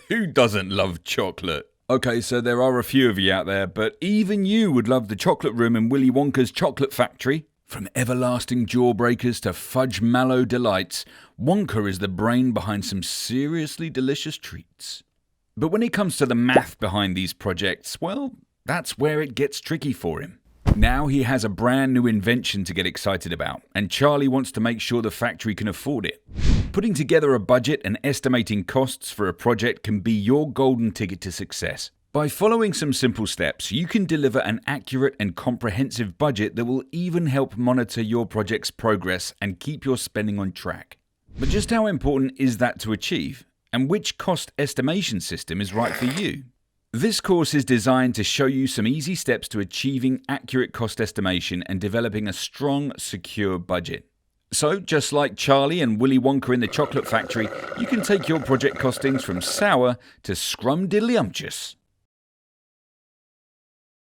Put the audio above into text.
Who doesn't love chocolate? Okay, so there are a few of you out there, but even you would love the chocolate room in Willy Wonka's chocolate factory. From everlasting jawbreakers to fudge mallow delights, Wonka is the brain behind some seriously delicious treats. But when it comes to the math behind these projects, well, that's where it gets tricky for him. Now he has a brand new invention to get excited about, and Charlie wants to make sure the factory can afford it. Putting together a budget and estimating costs for a project can be your golden ticket to success. By following some simple steps, you can deliver an accurate and comprehensive budget that will even help monitor your project's progress and keep your spending on track. But just how important is that to achieve? And which cost estimation system is right for you? This course is designed to show you some easy steps to achieving accurate cost estimation and developing a strong, secure budget. So, just like Charlie and Willy Wonka in the chocolate factory, you can take your project costings from sour to scrumdiddlyumptious.